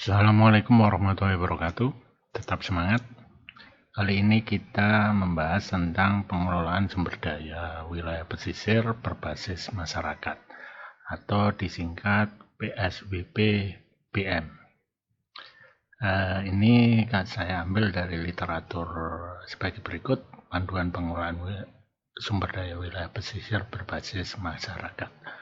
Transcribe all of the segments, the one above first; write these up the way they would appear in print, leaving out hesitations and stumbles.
Assalamualaikum warahmatullahi wabarakatuh. Tetap semangat. Kali ini kita membahas tentang pengelolaan sumber daya wilayah pesisir berbasis masyarakat atau disingkat PSWP BM. Ini saya ambil dari literatur sebagai berikut: Panduan Pengelolaan Sumber Daya Wilayah Pesisir Berbasis Masyarakat.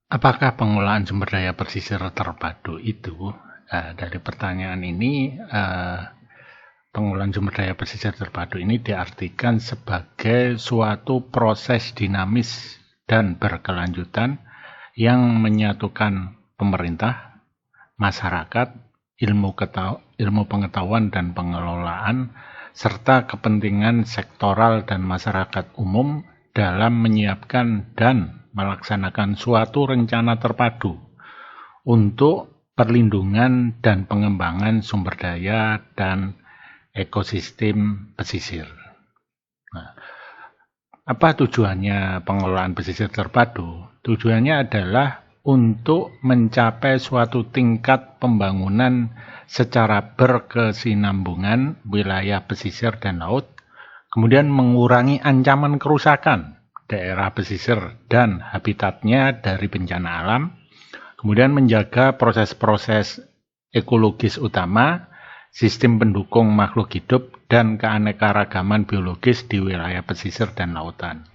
Apakah pengelolaan sumber daya pesisir terpadu itu? Dari pertanyaan ini, pengelolaan sumber daya pesisir terpadu ini diartikan sebagai suatu proses dinamis dan berkelanjutan yang menyatukan pemerintah, masyarakat, ilmu pengetahuan dan pengelolaan, serta kepentingan sektoral dan masyarakat umum dalam menyiapkan dan melaksanakan suatu rencana terpadu untuk perlindungan dan pengembangan sumber daya dan ekosistem pesisir. Nah, apa tujuannya pengelolaan pesisir terpadu? Tujuannya adalah untuk mencapai suatu tingkat pembangunan secara berkesinambungan wilayah pesisir dan laut, kemudian mengurangi ancaman kerusakan daerah pesisir dan habitatnya dari bencana alam, kemudian menjaga proses-proses ekologis utama, sistem pendukung makhluk hidup, dan keanekaragaman biologis di wilayah pesisir dan lautan.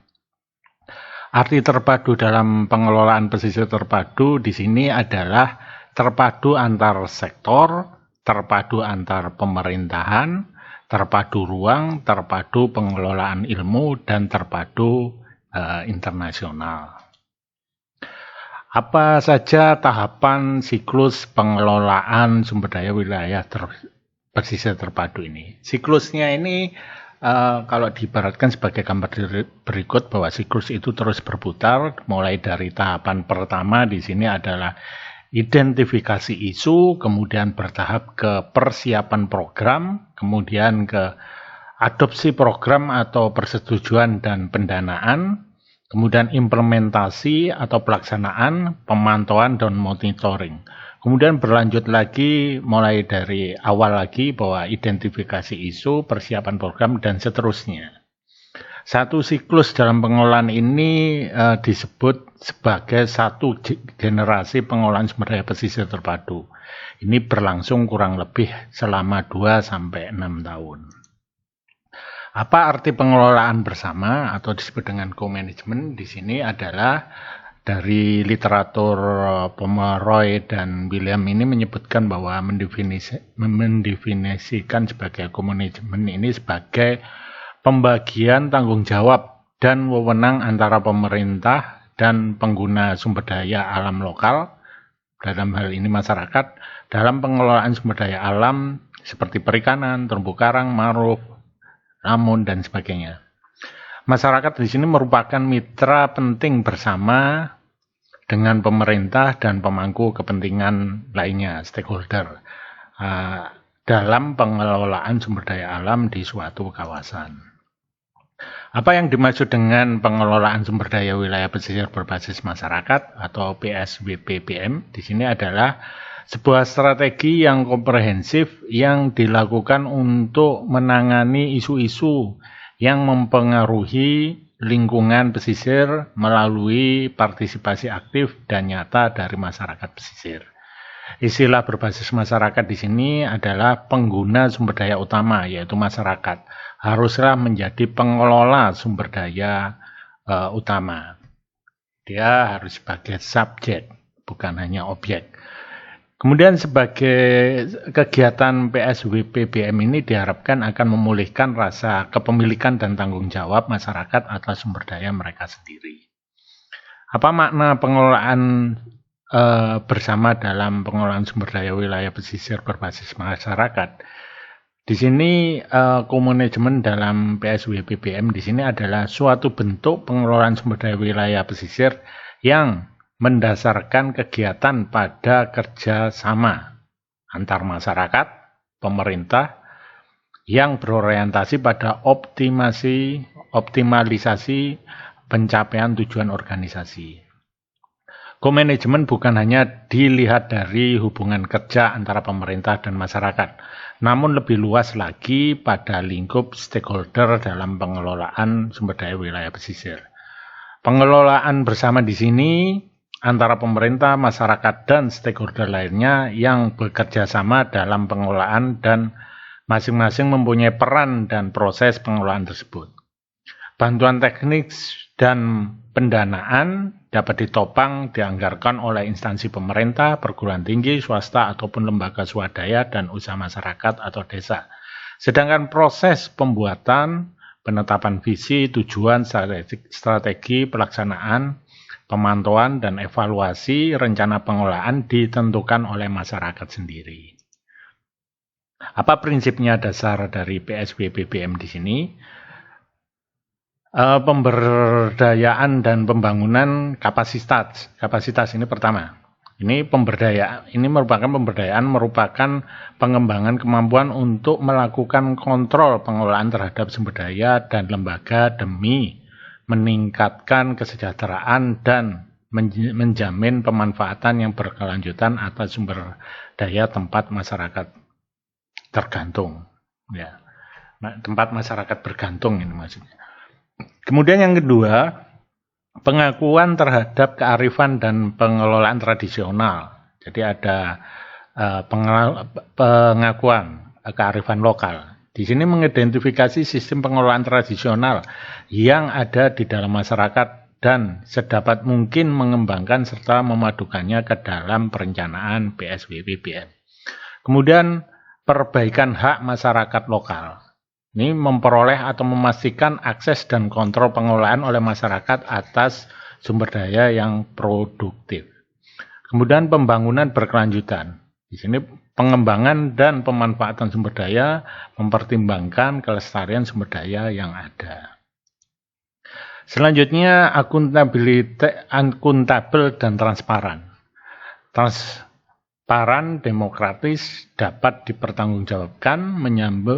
Arti terpadu dalam pengelolaan pesisir terpadu di sini adalah terpadu antar sektor, terpadu antar pemerintahan, terpadu ruang, terpadu pengelolaan ilmu, dan terpadu internasional. Apa saja tahapan siklus pengelolaan sumber daya wilayah pesisir terpadu ini? Siklusnya ini kalau diibaratkan sebagai gambar berikut, bahwa siklus itu terus berputar, mulai dari tahapan pertama di sini adalah identifikasi isu, kemudian bertahap ke persiapan program, kemudian ke adopsi program atau persetujuan dan pendanaan, kemudian implementasi atau pelaksanaan, pemantauan dan monitoring. Kemudian berlanjut lagi mulai dari awal lagi bahwa identifikasi isu, persiapan program, dan seterusnya. Satu siklus dalam pengelolaan ini disebut sebagai satu generasi pengelolaan sumber daya pesisir terpadu. Ini berlangsung kurang lebih selama 2-6 tahun. Apa arti pengelolaan bersama atau disebut dengan co-management? Di sini adalah dari literatur Pomeroy dan William ini menyebutkan bahwa mendefinisikan sebagai co-management ini sebagai pembagian tanggung jawab dan wewenang antara pemerintah dan pengguna sumber daya alam lokal, dalam hal ini masyarakat, dalam pengelolaan sumber daya alam seperti perikanan, terumbu karang, mangrove, lamun, dan sebagainya. Masyarakat di sini merupakan mitra penting bersama dengan pemerintah dan pemangku kepentingan lainnya, stakeholder, dalam pengelolaan sumber daya alam di suatu kawasan. Apa yang dimaksud dengan pengelolaan sumber daya wilayah pesisir berbasis masyarakat atau PSWP-BM di sini adalah sebuah strategi yang komprehensif yang dilakukan untuk menangani isu-isu yang mempengaruhi lingkungan pesisir melalui partisipasi aktif dan nyata dari masyarakat pesisir. Istilah berbasis masyarakat di sini adalah pengguna sumber daya utama, yaitu masyarakat, haruslah menjadi pengelola sumber daya utama. Dia harus sebagai subjek, bukan hanya objek. Kemudian sebagai kegiatan PSWP-BM ini diharapkan akan memulihkan rasa kepemilikan dan tanggung jawab masyarakat atas sumber daya mereka sendiri. Apa makna pengelolaan bersama dalam pengelolaan sumber daya wilayah pesisir berbasis masyarakat? Di sini co-management dalam PSWP-BM di sini adalah suatu bentuk pengelolaan sumber daya wilayah pesisir yang mendasarkan kegiatan pada kerjasama antar masyarakat, pemerintah, yang berorientasi pada optimalisasi pencapaian tujuan organisasi. Co-management bukan hanya dilihat dari hubungan kerja antara pemerintah dan masyarakat, namun lebih luas lagi pada lingkup stakeholder dalam pengelolaan sumber daya wilayah pesisir. Pengelolaan bersama di sini antara pemerintah, masyarakat, dan stakeholder lainnya yang bekerja sama dalam pengelolaan dan masing-masing mempunyai peran dan proses pengelolaan tersebut. Bantuan teknis dan pendanaan dapat ditopang dianggarkan oleh instansi pemerintah, perguruan tinggi, swasta, ataupun lembaga swadaya dan usaha masyarakat atau desa. Sedangkan proses pembuatan, penetapan visi, tujuan, strategi, pelaksanaan, pemantauan, dan evaluasi rencana pengelolaan ditentukan oleh masyarakat sendiri. Apa prinsipnya dasar dari PSBBPM di sini? Pemberdayaan dan pembangunan kapasitas. Kapasitas ini pertama. Ini merupakan pemberdayaan, merupakan pengembangan kemampuan untuk melakukan kontrol pengelolaan terhadap sumber daya dan lembaga demi meningkatkan kesejahteraan dan menjamin pemanfaatan yang berkelanjutan atas sumber daya tempat masyarakat tergantung. Ya, tempat masyarakat bergantung ini maksudnya. Kemudian yang kedua, pengakuan terhadap kearifan dan pengelolaan tradisional. Jadi ada pengakuan kearifan lokal. Di sini mengidentifikasi sistem pengelolaan tradisional yang ada di dalam masyarakat dan sedapat mungkin mengembangkan serta memadukannya ke dalam perencanaan PSBBPM. Kemudian perbaikan hak masyarakat lokal. Ini memperoleh atau memastikan akses dan kontrol pengelolaan oleh masyarakat atas sumber daya yang produktif. Kemudian pembangunan berkelanjutan. Di sini pengembangan dan pemanfaatan sumber daya mempertimbangkan kelestarian sumber daya yang ada. Selanjutnya akuntabel dan transparan. Transparan, demokratis, dapat dipertanggungjawabkan,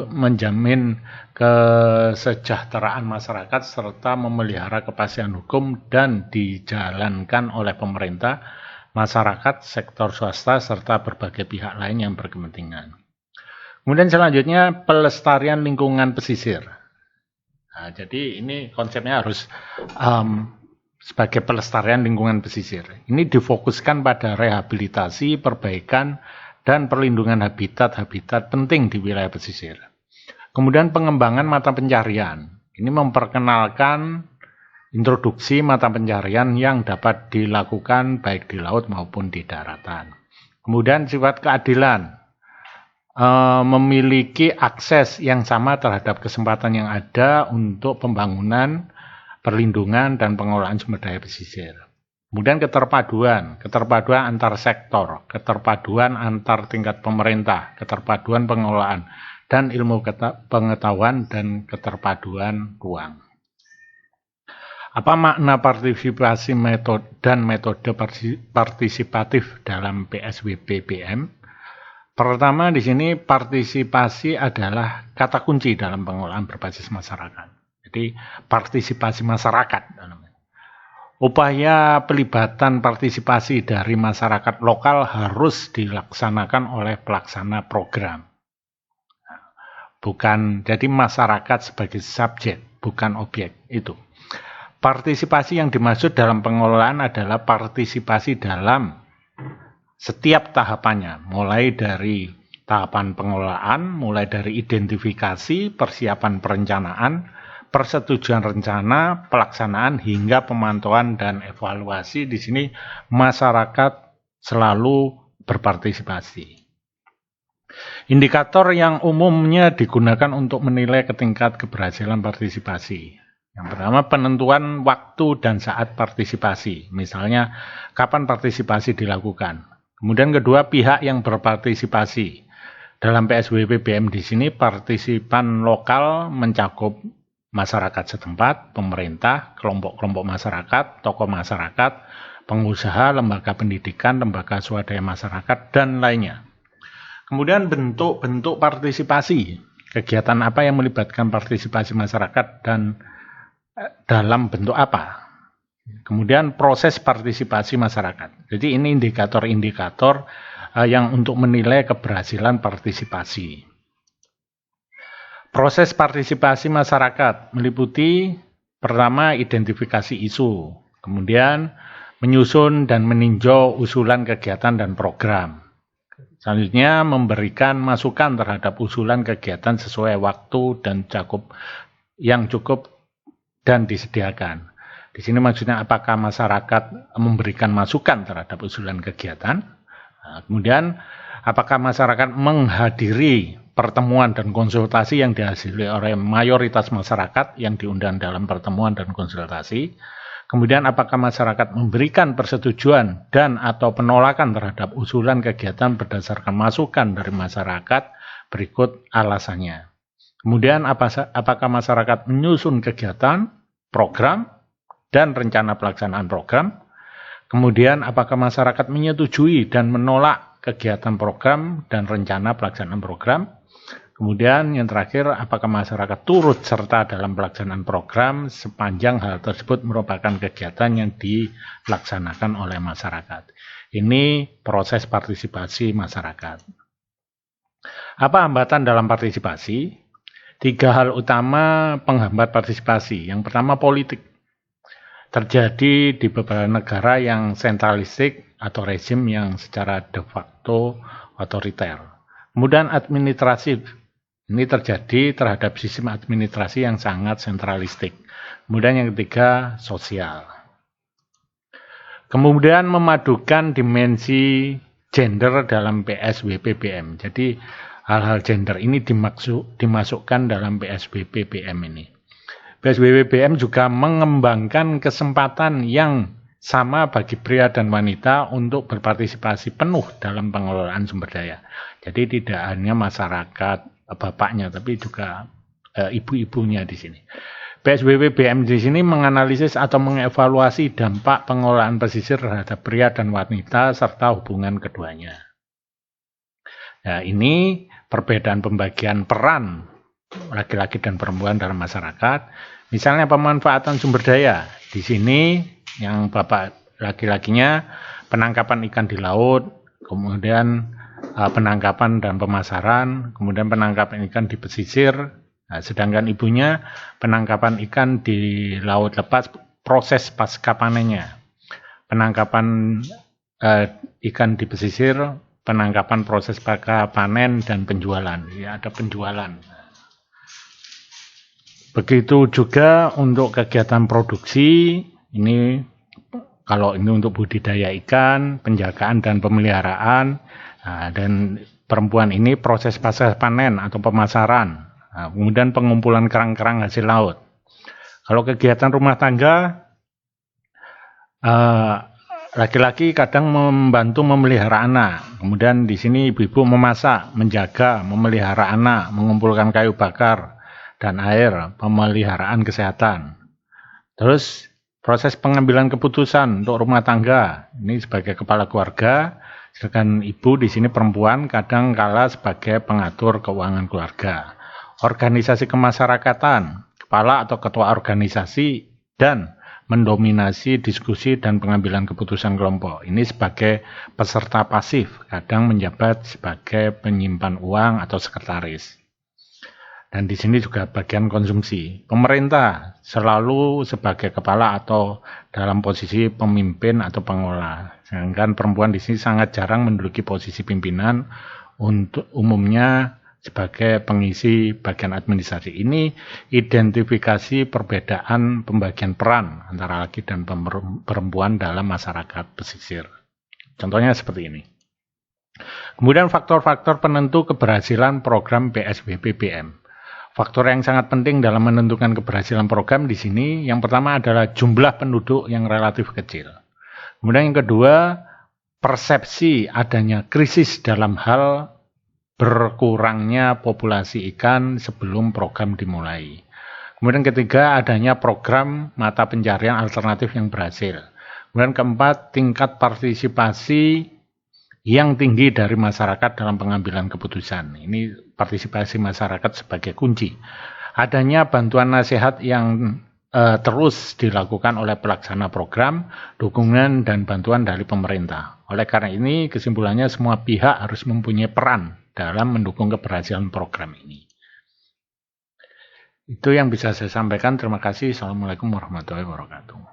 menjamin kesejahteraan masyarakat serta memelihara kepastian hukum dan dijalankan oleh pemerintah, masyarakat, sektor swasta, serta berbagai pihak lain yang berkepentingan. Kemudian selanjutnya pelestarian lingkungan pesisir. Nah, jadi ini konsepnya harus sebagai pelestarian lingkungan pesisir. Ini difokuskan pada rehabilitasi, perbaikan, dan perlindungan habitat-habitat penting di wilayah pesisir. Kemudian pengembangan mata pencarian. Ini memperkenalkan introduksi mata pencarian yang dapat dilakukan baik di laut maupun di daratan. Kemudian sifat keadilan. Memiliki akses yang sama terhadap kesempatan yang ada untuk pembangunan, perlindungan, dan pengelolaan sumber daya pesisir. Kemudian keterpaduan antar sektor, keterpaduan antar tingkat pemerintah, keterpaduan pengelolaan, dan ilmu pengetahuan dan keterpaduan ruang. Apa makna partisipasi metode partisipatif dalam PSBBPM? Pertama, di sini partisipasi adalah kata kunci dalam pengelolaan berbasis masyarakat. Jadi partisipasi masyarakat. Upaya pelibatan partisipasi dari masyarakat lokal harus dilaksanakan oleh pelaksana program. Jadi masyarakat sebagai subjek, bukan objek itu. Partisipasi yang dimaksud dalam pengelolaan adalah partisipasi dalam setiap tahapannya, mulai dari tahapan pengelolaan, mulai dari identifikasi, persiapan perencanaan, persetujuan rencana, pelaksanaan, hingga pemantauan dan evaluasi. Di sini masyarakat selalu berpartisipasi. Indikator yang umumnya digunakan untuk menilai tingkat keberhasilan partisipasi. Yang pertama, penentuan waktu dan saat partisipasi. Misalnya, kapan partisipasi dilakukan. Kemudian kedua, pihak yang berpartisipasi. Dalam PSBBPM di sini, partisipan lokal mencakup masyarakat setempat, pemerintah, kelompok-kelompok masyarakat, tokoh masyarakat, pengusaha, lembaga pendidikan, lembaga swadaya masyarakat, dan lainnya. Kemudian bentuk-bentuk partisipasi. Kegiatan apa yang melibatkan partisipasi masyarakat dan dalam bentuk apa? Kemudian proses partisipasi masyarakat. Jadi ini indikator-indikator yang untuk menilai keberhasilan partisipasi. Proses partisipasi masyarakat meliputi pertama identifikasi isu, kemudian menyusun dan meninjau usulan kegiatan dan program. Selanjutnya memberikan masukan terhadap usulan kegiatan sesuai waktu dan yang cukup dan disediakan. Di sini maksudnya apakah masyarakat memberikan masukan terhadap usulan kegiatan. Nah, kemudian apakah masyarakat menghadiri pertemuan dan konsultasi yang dihasilkan oleh mayoritas masyarakat yang diundang dalam pertemuan dan konsultasi. Kemudian apakah masyarakat memberikan persetujuan dan atau penolakan terhadap usulan kegiatan berdasarkan masukan dari masyarakat, berikut alasannya. Kemudian apakah masyarakat menyusun kegiatan, program, dan rencana pelaksanaan program. Kemudian apakah masyarakat menyetujui dan menolak kegiatan program dan rencana pelaksanaan program. Kemudian yang terakhir, apakah masyarakat turut serta dalam pelaksanaan program sepanjang hal tersebut merupakan kegiatan yang dilaksanakan oleh masyarakat. Ini proses partisipasi masyarakat. Apa hambatan dalam partisipasi? 3 hal utama penghambat partisipasi. Yang pertama politik. Terjadi di beberapa negara yang sentralistik atau rezim yang secara de facto otoriter. Kemudian administratif. Ini terjadi terhadap sistem administrasi yang sangat sentralistik. Kemudian yang ketiga, sosial. Kemudian memadukan dimensi gender dalam PSBB/PPM. Jadi hal-hal gender ini dimasukkan dalam PSBB/PPM ini. PSBB/PPM juga mengembangkan kesempatan yang sama bagi pria dan wanita untuk berpartisipasi penuh dalam pengelolaan sumber daya. Jadi tidak hanya masyarakat bapaknya, tapi juga ibu-ibunya di sini. PSBB/PPM di sini menganalisis atau mengevaluasi dampak pengelolaan pesisir terhadap pria dan wanita serta hubungan keduanya. Nah, ini perbedaan pembagian peran laki-laki dan perempuan dalam masyarakat. Misalnya pemanfaatan sumber daya. Di sini yang bapak laki-lakinya penangkapan ikan di laut, kemudian penangkapan dan pemasaran, kemudian penangkapan ikan di pesisir. Nah, sedangkan ibunya penangkapan ikan di laut lepas, proses pasca panennya. Penangkapan ikan di pesisir, penangkapan proses pasca panen dan penjualan. Ya, ada penjualan. Begitu juga untuk kegiatan produksi, ini kalau ini untuk budidaya ikan, penjagaan dan pemeliharaan, dan perempuan ini proses pasca panen atau pemasaran, kemudian pengumpulan kerang-kerang hasil laut. Kalau kegiatan rumah tangga, laki-laki kadang membantu memelihara anak, kemudian di sini ibu-ibu memasak, menjaga, memelihara anak, mengumpulkan kayu bakar dan air, pemeliharaan kesehatan. Terus proses pengambilan keputusan untuk rumah tangga, ini sebagai kepala keluarga, sedangkan ibu di sini perempuan kadang kala sebagai pengatur keuangan keluarga. Organisasi kemasyarakatan, kepala atau ketua organisasi dan mendominasi diskusi dan pengambilan keputusan kelompok. Ini sebagai peserta pasif, kadang menjabat sebagai penyimpan uang atau sekretaris. Dan di sini juga bagian konsumsi. Pemerintah selalu sebagai kepala atau dalam posisi pemimpin atau pengelola. Sedangkan perempuan di sini sangat jarang menduduki posisi pimpinan, untuk umumnya sebagai pengisi bagian administrasi. Ini identifikasi perbedaan pembagian peran antara laki dan perempuan dalam masyarakat pesisir. Contohnya seperti ini. Kemudian faktor-faktor penentu keberhasilan program PSBB/PPM. Faktor yang sangat penting dalam menentukan keberhasilan program di sini, yang pertama adalah jumlah penduduk yang relatif kecil. Kemudian yang kedua, persepsi adanya krisis dalam hal berkurangnya populasi ikan sebelum program dimulai. Kemudian ketiga, adanya program mata pencarian alternatif yang berhasil. Kemudian keempat, tingkat partisipasi yang tinggi dari masyarakat dalam pengambilan keputusan. Ini partisipasi masyarakat sebagai kunci. Adanya bantuan nasihat yang terus dilakukan oleh pelaksana program, dukungan dan bantuan dari pemerintah. Oleh karena ini, kesimpulannya semua pihak harus mempunyai peran dalam mendukung keberhasilan program ini. Itu yang bisa saya sampaikan. Terima kasih. Assalamualaikum warahmatullahi wabarakatuh.